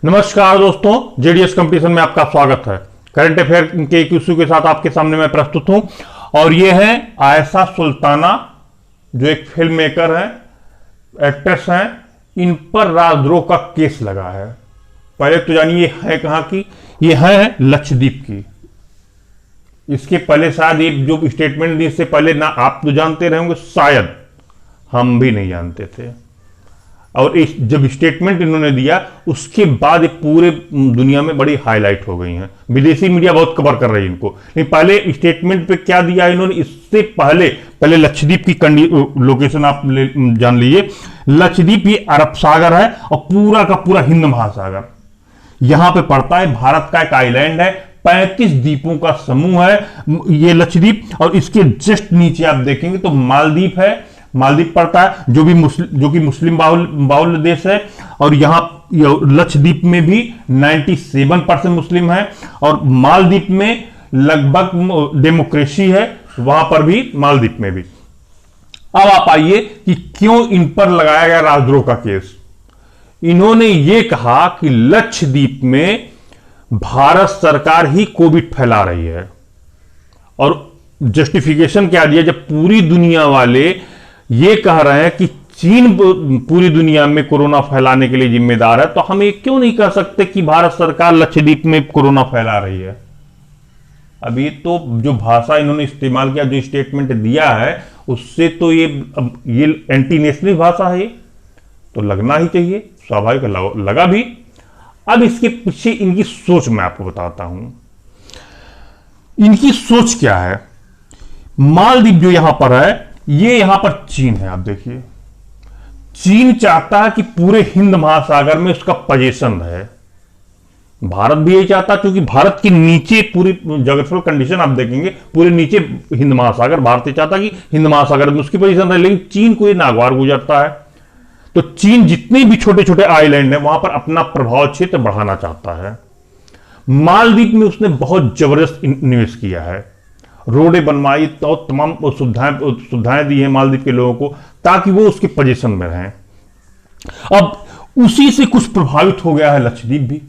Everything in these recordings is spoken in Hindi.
नमस्कार दोस्तों, जेडीएस कंपटीशन में आपका स्वागत है। करंट अफेयर के एक इश्यू के साथ आपके सामने मैं प्रस्तुत हूं और ये है आयशा सुल्ताना, जो एक फिल्म मेकर है, एक्ट्रेस हैं। इन पर राजद्रोह का केस लगा है। पहले तो जानिए ये है कहां की। ये है लक्षद्वीप की। इसके पहले शायद ये जो स्टेटमेंट दी, इससे पहले ना आप तो जानते रहे होंगे, शायद हम भी नहीं जानते थे। और इस जब स्टेटमेंट इन्होंने दिया उसके बाद ये पूरे दुनिया में बड़ी हाईलाइट हो गई हैं। विदेशी मीडिया बहुत कवर कर रही है इनको। लेकिन पहले स्टेटमेंट पे क्या दिया इन्होंने, इससे पहले लक्षद्वीप की लोकेशन आप जान लीजिए। लक्षद्वीप ये अरब सागर है और पूरा का पूरा हिंद महासागर यहां पे पड़ता है। भारत का एक आइलैंड है, 35 द्वीपों का समूह है ये लक्षद्वीप। और इसके जस्ट नीचे आप देखेंगे तो मालदीव है, मालदीव पड़ता है, जो कि मुस्लिम बाहुल्य देश है। और यहां लक्षद्वीप में भी 97% मुस्लिम है और मालदीव में लगभग डेमोक्रेसी है, वहां पर भी, मालदीव में भी। अब आप आइए कि क्यों इन पर लगाया गया राजद्रोह का केस। इन्होंने ये कहा कि लक्षद्वीप में भारत सरकार ही कोविड फैला रही है। और जस्टिफिकेशन क्या दिया, जब पूरी दुनिया वाले ये कह रहे हैं कि चीन पूरी दुनिया में कोरोना फैलाने के लिए जिम्मेदार है, तो हम ये क्यों नहीं कह सकते कि भारत सरकार लक्षद्वीप में कोरोना फैला रही है। अभी तो जो भाषा इन्होंने इस्तेमाल किया, जो स्टेटमेंट दिया है, उससे तो ये एंटी नेशनल भाषा है, तो लगना ही चाहिए, स्वाभाविक लगा भी। अब इसके पीछे इनकी सोच मैं आपको बताता हूं। इनकी सोच क्या है। मालदीव जो यहां पर है, ये यहां पर चीन है। आप देखिए, चीन चाहता है कि पूरे हिंद महासागर में उसका पोजीशन है। भारत भी यही चाहता है, क्योंकि भारत के नीचे पूरी ज्योग्राफिकल कंडीशन आप देखेंगे, पूरे नीचे हिंद महासागर। भारत चाहता है कि हिंद महासागर में उसकी पोजीशन रहे, लेकिन चीन को ये नागवार गुजरता है। तो चीन जितने भी छोटे छोटे आइलैंड है वहां पर अपना प्रभाव क्षेत्र बढ़ाना चाहता है। मालदीव में उसने बहुत जबरदस्त निवेश किया है, रोडें बनवाई तो तमाम सुविधाएं दी हैं मालदीव के लोगों को, ताकि वो उसके पोजीशन में रहें। अब उसी से कुछ प्रभावित हो गया है लक्षद्वीप भी।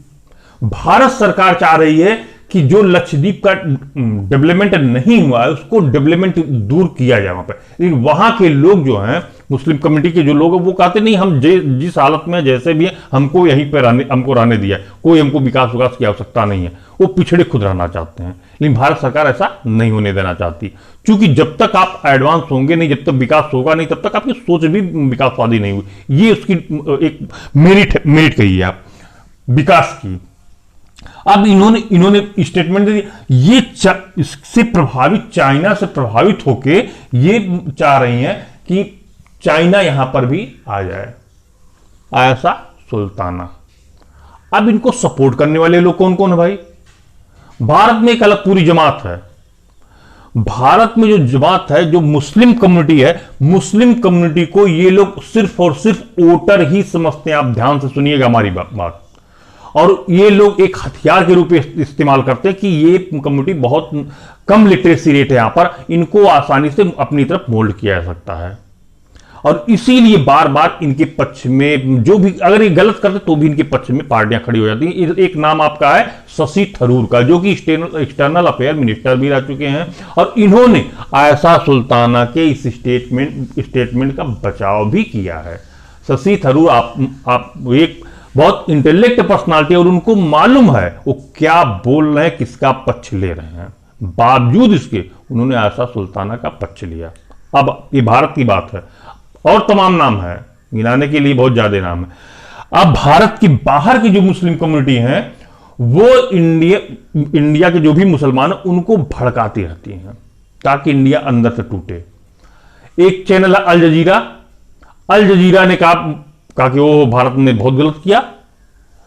भारत सरकार चाह रही है कि जो लक्षद्वीप का डेवलपमेंट नहीं हुआ है, उसको डेवलपमेंट दूर किया जाए वहां पर। लेकिन वहां के लोग जो हैं, मुस्लिम कम्युनिटी के जो लोग हैं, वो कहते नहीं, हम जिस हालत में जैसे भी है, हमको यहीं पर हमको रहने दिया, कोई हमको विकास की आवश्यकता नहीं है। वो पिछड़े खुद रहना चाहते हैं। लेकिन भारत सरकार ऐसा नहीं होने देना चाहती, क्योंकि जब तक आप एडवांस होंगे नहीं, जब तक विकास होगा नहीं, तब तक आपकी सोच भी विकासवादी नहीं हुई। ये उसकी एक मेरिट कही है आप विकास की। अब इन्होंने स्टेटमेंट दे दिया, ये इससे प्रभावित, चाइना से प्रभावित होके ये चाह रही हैं कि चाइना यहां पर भी आ जाए। आयशा सुल्ताना। अब इनको सपोर्ट करने वाले लोग कौन कौन है भाई। भारत में एक अलग पूरी जमात है। भारत में जो जमात है, जो मुस्लिम कम्युनिटी है, मुस्लिम कम्युनिटी को ये लोग सिर्फ और सिर्फ वोटर ही समझते हैं। आप ध्यान से सुनिएगा हमारी बात। और ये लोग एक हथियार के रूप में इस्तेमाल करते हैं कि ये कम्युनिटी बहुत कम लिटरेसी रेट है यहां पर, इनको आसानी से अपनी तरफ मोल्ड किया जा सकता है। और इसीलिए बार बार इनके पक्ष में, जो भी अगर ये गलत करते तो भी इनके पक्ष में पार्टियां खड़ी हो जाती हैं। एक नाम आपका है शशि थरूर का, जो कि एक्सटर्नल अफेयर मिनिस्टर भी रह चुके हैं। और इन्होंने आयशा सुल्ताना के इस स्टेटमेंट का बचाव भी किया है। शशि थरूर आप एक बहुत इंटेलेक्ट पर्सनालिटी, और उनको मालूम है वो क्या बोल रहे हैं, किसका पक्ष ले रहे हैं। बावजूद इसके उन्होंने आयशा सुल्ताना का पक्ष लिया। अब ये भारत की बात है, और तमाम नाम है, गिनाने के लिए बहुत ज्यादा नाम है। अब भारत के बाहर की जो मुस्लिम कम्युनिटी है, वो इंडिया के जो भी मुसलमान हैं उनको भड़काती रहती हैं, ताकि इंडिया अंदर से टूटे। एक चैनल है अल जजीरा। अल जजीरा ने कहा कि वो भारत ने बहुत गलत किया,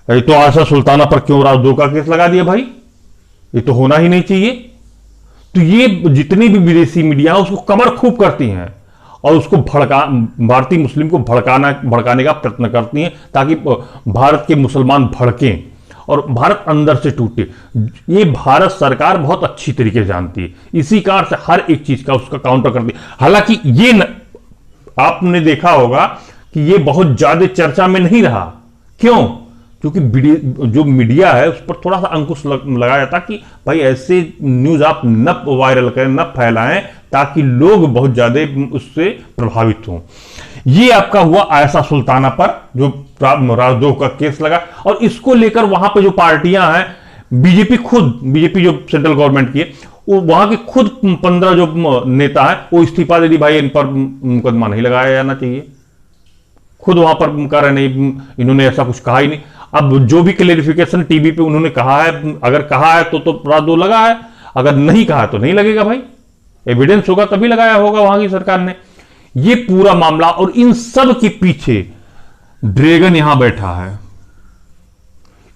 तो आयशा सुल्ताना पर क्यों राजद्रोह का केस लगा दिया भाई, ये तो होना ही नहीं चाहिए। तो ये जितनी भी विदेशी मीडिया है उसको कमर खूब करती हैं और उसको भारतीय मुस्लिम को भड़काने का प्रयत्न करती हैं, ताकि भारत के मुसलमान भड़कें और भारत अंदर से टूटे। ये भारत सरकार बहुत अच्छी तरीके से जानती है, इसी कारण से हर एक चीज का उसका काउंटर करती है। हालांकि ये आपने देखा होगा कि ये बहुत ज्यादा चर्चा में नहीं रहा। क्यों? क्योंकि जो मीडिया है उस पर थोड़ा सा अंकुश लगाया जाता कि भाई ऐसे न्यूज आप न वायरल करें, न फैलाएं, ताकि लोग बहुत ज्यादा उससे प्रभावित हों। ये आपका हुआ आयशा सुल्ताना पर जो राजद्रोह का केस लगा, और इसको लेकर वहां पे जो पार्टियां हैं, बीजेपी जो सेंट्रल गवर्नमेंट की है, वो वहां के खुद 15 जो नेता हैं वो इस्तीफा दे दी, भाई इन पर मुकदमा नहीं लगाया जाना चाहिए। खुद वहां पर कह रहे नहीं, इन्होंने ऐसा कुछ कहा ही नहीं। अब जो भी क्लेरिफिकेशन टीवी पे उन्होंने कहा है, अगर कहा है तो राजद्रोह लगा है, अगर नहीं कहा तो नहीं लगेगा भाई, एविडेंस होगा तभी लगाया होगा वहां की सरकार ने। ये पूरा मामला, और इन सब के पीछे ड्रैगन यहां बैठा है।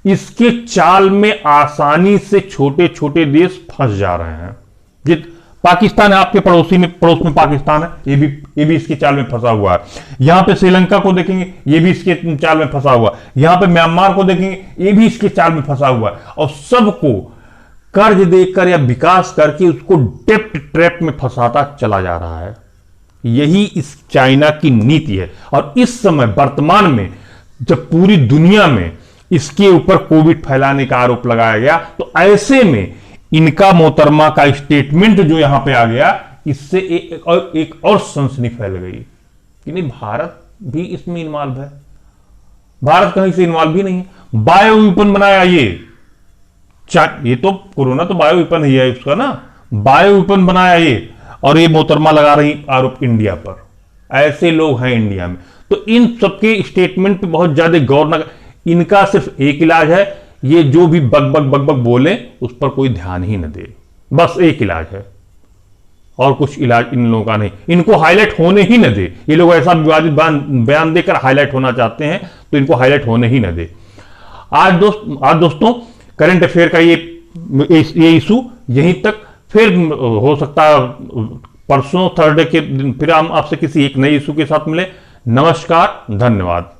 इसके चाल में आसानी से छोटे छोटे देश फंस जा रहे हैं। जित पाकिस्तान है आपके पड़ोस में पाकिस्तान है, ये भी इसके चाल में फंसा हुआ है। यहां पे श्रीलंका को देखेंगे, ये भी इसके चाल में फंसा हुआ है। यहां पे म्यांमार को देखेंगे, ये भी इसके चाल में फंसा हुआ है। और सबको कर्ज देकर या विकास करके उसको डेप्ट ट्रैप में फंसाता चला जा रहा है। यही इस चाइना की नीति है। और इस समय वर्तमान में जब पूरी दुनिया में इसके ऊपर कोविड फैलाने का आरोप लगाया गया, तो ऐसे में इनका मोहतरमा का स्टेटमेंट जो यहां पे आ गया, इससे एक और सनसनी फैल गई कि नहीं, भारत भी इसमें इन्वॉल्व है। भारत कहीं से इन्वॉल्व भी नहीं है। बायो वेपन बनाया ये तो कोरोना तो बायो वेपन ही है उसका ना, बायो वेपन बनाया ये, और ये मोहतरमा लगा रही आरोप इंडिया पर। ऐसे लोग हैं इंडिया में। तो इन सबके स्टेटमेंट पे बहुत ज्यादा गौर न, इनका सिर्फ एक इलाज है, ये जो भी बग बोले उस पर कोई ध्यान ही न दे, बस एक इलाज है, और कुछ इलाज इन लोगों का नहीं। इनको हाईलाइट होने ही न दे। ये लोग ऐसा विवादित बयान देकर हाईलाइट होना चाहते हैं, तो इनको हाईलाइट होने ही न दे। आज दोस्तों करंट अफेयर का ये इशू यहीं तक। फिर हो सकता है परसों थर्सडे के दिन फिर हम आपसे किसी एक नए इशू के साथ मिले। नमस्कार, धन्यवाद।